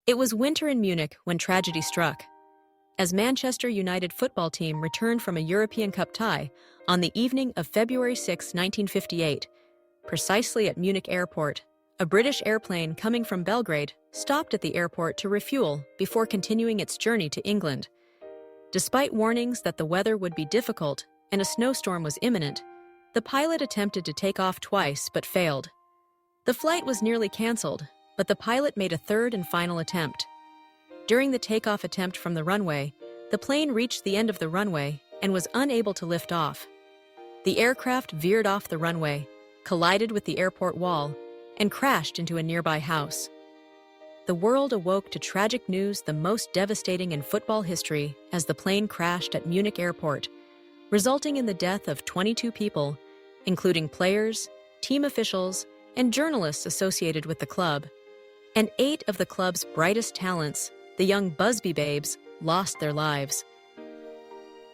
It was winter in Munich when tragedy struck. As Manchester United football team returned from a European Cup tie on the evening of February 6, 1958, precisely at Munich airport, a British airplane coming from Belgrade stopped at the airport to refuel before continuing its journey to England. Despite warnings that the weather would be difficult and a snowstorm was imminent, the pilot attempted to take off twice but failed. The flight was nearly cancelled, but the pilot made a third and final attempt. During the takeoff attempt from the runway, the plane reached the end of the runway and was unable to lift off. The aircraft veered off the runway, collided with the airport wall, and crashed into a nearby house. The world awoke to tragic news, the most devastating in football history, as the plane crashed at Munich airport, resulting in the death of 22 people, including players, team officials, and journalists associated with the club. And 8 of the club's brightest talents, the young Busby Babes, lost their lives.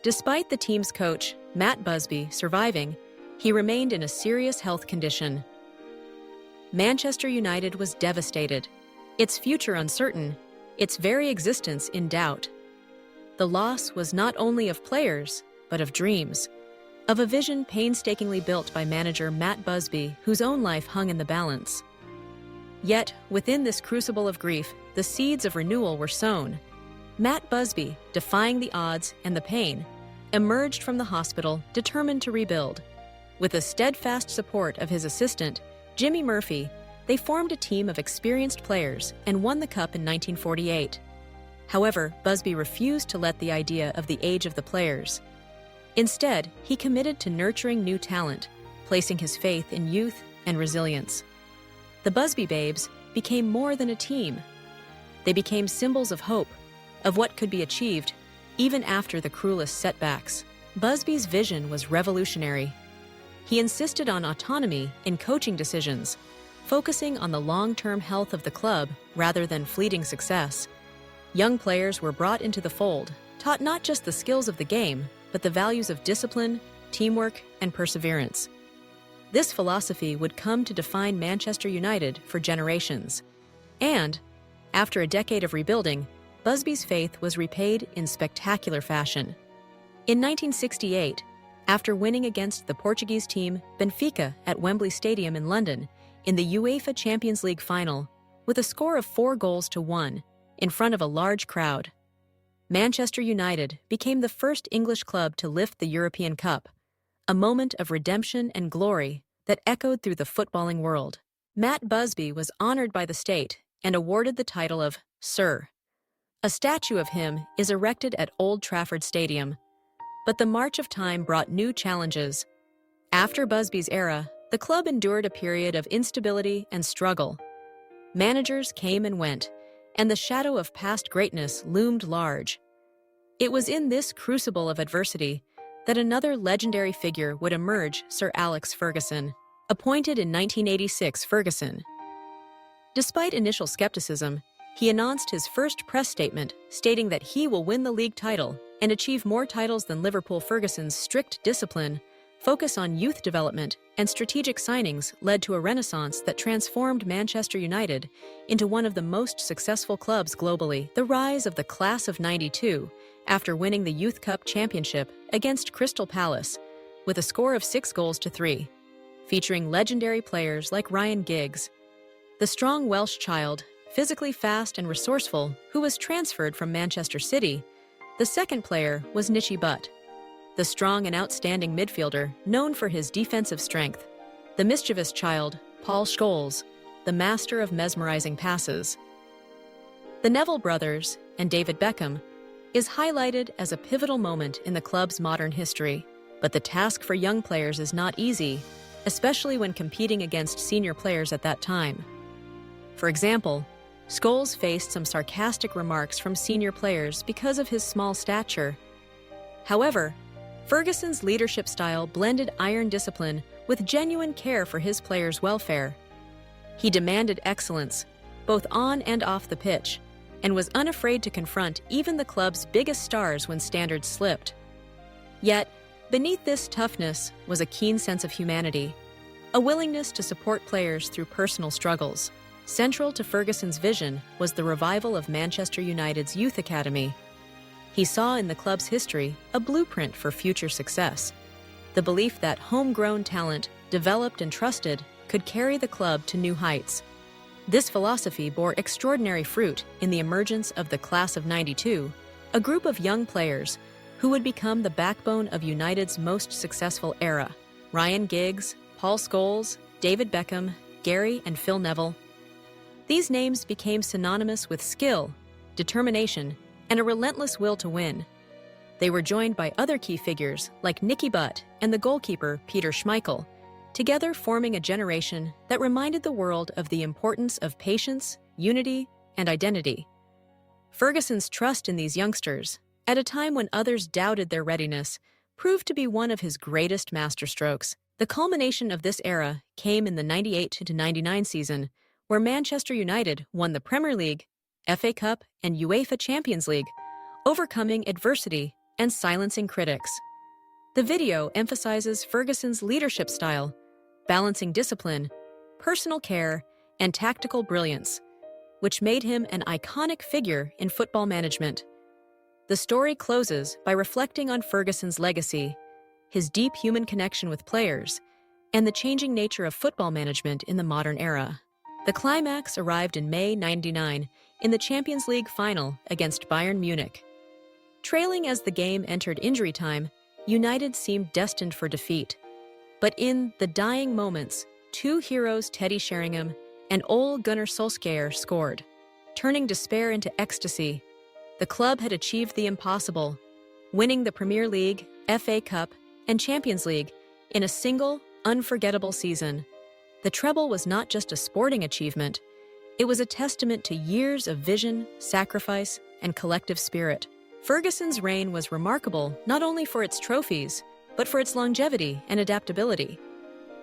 Despite the team's coach, Matt Busby, surviving, he remained in a serious health condition. Manchester United was devastated, its future uncertain, its very existence in doubt. The loss was not only of players, but of dreams, of a vision painstakingly built by manager Matt Busby, whose own life hung in the balance. Yet, within this crucible of grief, the seeds of renewal were sown. Matt Busby, defying the odds and the pain, emerged from the hospital determined to rebuild. With the steadfast support of his assistant, Jimmy Murphy, they formed a team of experienced players and won the cup in 1948. However, Busby refused to let the idea of the age of the players. Instead, he committed to nurturing new talent, placing his faith in youth and resilience. The Busby Babes became more than a team. They became symbols of hope, of what could be achieved, even after the cruelest setbacks. Busby's vision was revolutionary. He insisted on autonomy in coaching decisions, focusing on the long-term health of the club rather than fleeting success. Young players were brought into the fold, taught not just the skills of the game, but the values of discipline, teamwork, and perseverance. This philosophy would come to define Manchester United for generations. And, after a decade of rebuilding, Busby's faith was repaid in spectacular fashion. In 1968, after winning against the Portuguese team Benfica at Wembley Stadium in London in the UEFA Champions League final, with a score of 4-1 in front of a large crowd, Manchester United became the first English club to lift the European Cup, a moment of redemption and glory that echoed through the footballing world. Matt Busby was honored by the state and awarded the title of Sir. A statue of him is erected at Old Trafford Stadium. But the march of time brought new challenges. After Busby's era, the club endured a period of instability and struggle. Managers came and went, and the shadow of past greatness loomed large. It was in this crucible of adversity that another legendary figure would emerge, Sir Alex Ferguson. Appointed in 1986, Ferguson. Despite initial skepticism, he announced his first press statement stating that he will win the league title and achieve more titles than Liverpool. Ferguson's strict discipline, focus on youth development, and strategic signings led to a renaissance that transformed Manchester United into one of the most successful clubs globally. The rise of the class of '92, after winning the Youth Cup Championship against Crystal Palace with a score of 6-3, featuring legendary players like Ryan Giggs. The strong Welsh child, physically fast and resourceful, who was transferred from Manchester City. The second player was Nichy Butt, the strong and outstanding midfielder known for his defensive strength. The mischievous child, Paul Scholes, the master of mesmerizing passes. The Neville brothers and David Beckham is highlighted as a pivotal moment in the club's modern history. But the task for young players is not easy, especially when competing against senior players at that time. For example, Scholes faced some sarcastic remarks from senior players because of his small stature. However, Ferguson's leadership style blended iron discipline with genuine care for his players' welfare. He demanded excellence, both on and off the pitch, and was unafraid to confront even the club's biggest stars when standards slipped. Yet, beneath this toughness was a keen sense of humanity, a willingness to support players through personal struggles. Central to Ferguson's vision was the revival of Manchester United's youth academy. He saw in the club's history a blueprint for future success, the belief that homegrown talent, developed and trusted, could carry the club to new heights. This philosophy bore extraordinary fruit in the emergence of the Class of '92, a group of young players who would become the backbone of United's most successful era. Ryan Giggs, Paul Scholes, David Beckham, Gary and Phil Neville. These names became synonymous with skill, determination, and a relentless will to win. They were joined by other key figures like Nicky Butt and the goalkeeper Peter Schmeichel, together forming a generation that reminded the world of the importance of patience, unity, and identity. Ferguson's trust in these youngsters, at a time when others doubted their readiness, proved to be one of his greatest masterstrokes. The culmination of this era came in the 98-99 season, where Manchester United won the Premier League, FA Cup, and UEFA Champions League, overcoming adversity and silencing critics. The video emphasizes Ferguson's leadership style, balancing discipline, personal care, and tactical brilliance, which made him an iconic figure in football management. The story closes by reflecting on Ferguson's legacy, his deep human connection with players, and the changing nature of football management in the modern era. The climax arrived in May '99 in the Champions League final against Bayern Munich. Trailing as the game entered injury time, United seemed destined for defeat. But in the dying moments, two heroes, Teddy Sheringham and Ole Gunnar Solskjaer, scored, turning despair into ecstasy. The club had achieved the impossible, winning the Premier League, FA Cup, and Champions League in a single, unforgettable season. The treble was not just a sporting achievement, it was a testament to years of vision, sacrifice, and collective spirit. Ferguson's reign was remarkable not only for its trophies, but for its longevity and adaptability.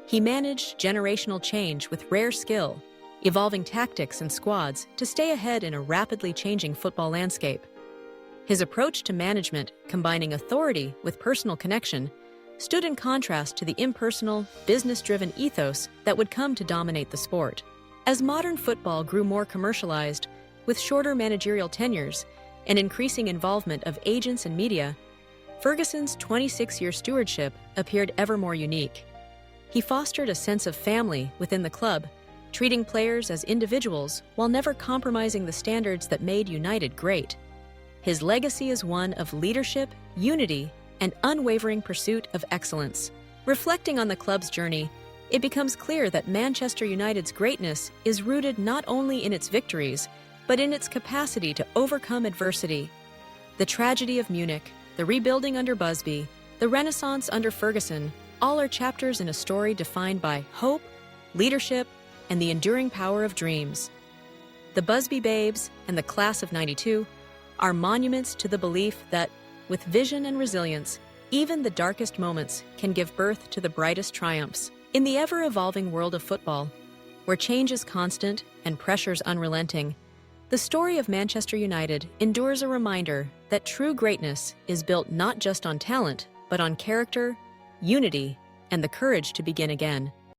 He managed generational change with rare skill, evolving tactics and squads to stay ahead in a rapidly changing football landscape. His approach to management, combining authority with personal connection, stood in contrast to the impersonal, business-driven ethos that would come to dominate the sport. As modern football grew more commercialized, with shorter managerial tenures and increasing involvement of agents and media, Ferguson's 26-year stewardship appeared ever more unique. He fostered a sense of family within the club, treating players as individuals while never compromising the standards that made United great. His legacy is one of leadership, unity, and unwavering pursuit of excellence. Reflecting on the club's journey, it becomes clear that Manchester United's greatness is rooted not only in its victories, but in its capacity to overcome adversity. The tragedy of Munich, the rebuilding under Busby, the Renaissance under Ferguson, all are chapters in a story defined by hope, leadership, and the enduring power of dreams. The Busby Babes and the Class of '92 are monuments to the belief that, with vision and resilience, even the darkest moments can give birth to the brightest triumphs. In the ever-evolving world of football, where change is constant and pressures unrelenting, the story of Manchester United endures a reminder that true greatness is built not just on talent, but on character, unity, and the courage to begin again.